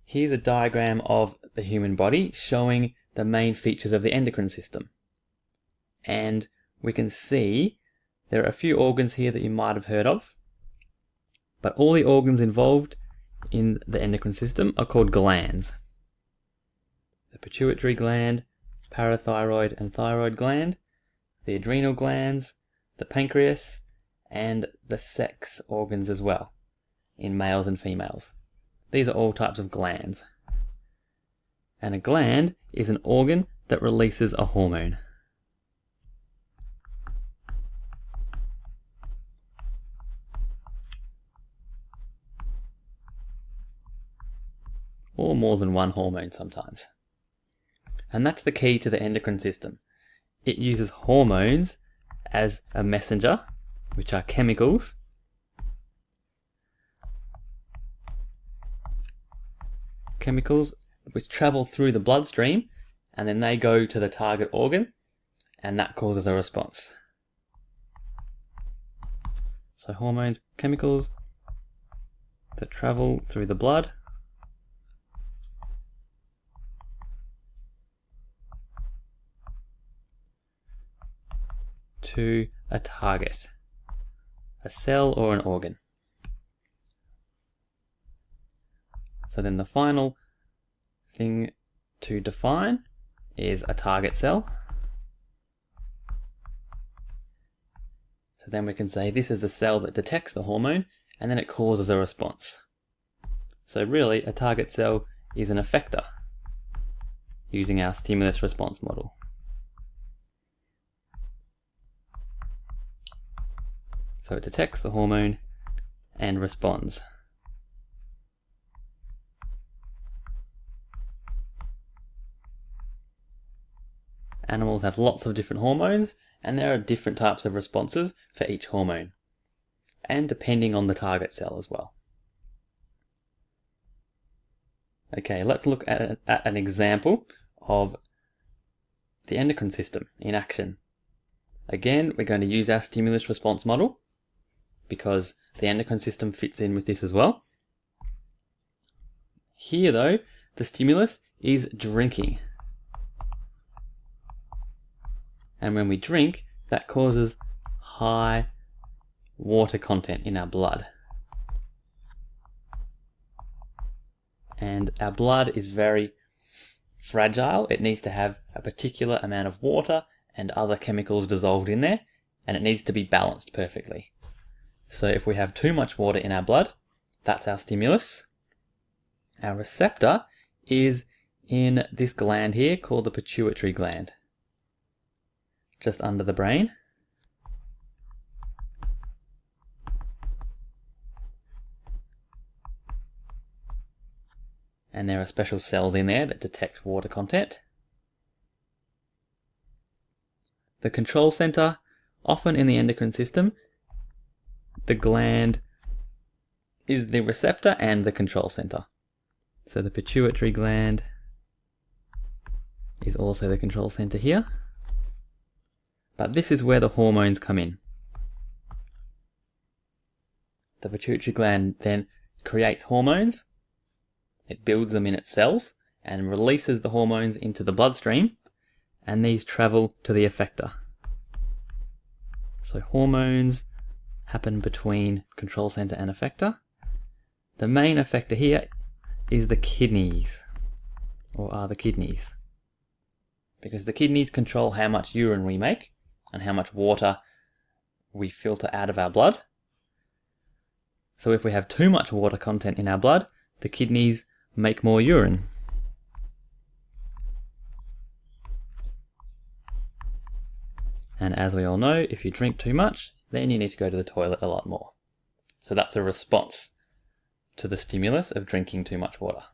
Here's a diagram of the human body showing the main features of the endocrine system. And we can see there are a few organs here that you might have heard of, but all the organs involved in the endocrine system are called glands. The pituitary gland, parathyroid and thyroid gland, the adrenal glands, the pancreas, and the sex organs as well, in males and females. These are all types of glands. And a gland is an organ that releases a hormone. Or more than one hormone sometimes. And that's the key to the endocrine system. It uses hormones as a messenger, which are chemicals, which travel through the bloodstream, and then they go to the target organ, and that causes a response. So hormones, chemicals that travel through the blood to a target, a cell or an organ. So then the final thing to define is a target cell. So then we can say this is the cell that detects the hormone and then it causes a response. So really a target cell is an effector using our stimulus response model. So it detects the hormone and responds. Animals have lots of different hormones, and there are different types of responses for each hormone, and depending on the target cell as well. Okay, let's look at an example of the endocrine system in action. Again, we're going to use our stimulus response model because the endocrine system fits in with this as well. Here though, the stimulus is drinking. And when we drink, that causes high water content in our blood. And our blood is very fragile. It needs to have a particular amount of water and other chemicals dissolved in there, and it needs to be balanced perfectly. So if we have too much water in our blood, that's our stimulus. Our receptor is in this gland here called the pituitary gland, just under the brain. And there are special cells in there that detect water content. The control center, often in the endocrine system, the gland is the receptor and the control center. So the pituitary gland is also the control center here. But this is where the hormones come in. The pituitary gland then creates hormones. It builds them in its cells and releases the hormones into the bloodstream, and these travel to the effector. So hormones happen between control center and effector. The main effector here is the kidneys, or are the kidneys, because the kidneys control how much urine we make and how much water we filter out of our blood. So if we have too much water content in our blood, the kidneys make more urine. And as we all know, if you drink too much, then you need to go to the toilet a lot more. So that's a response to the stimulus of drinking too much water.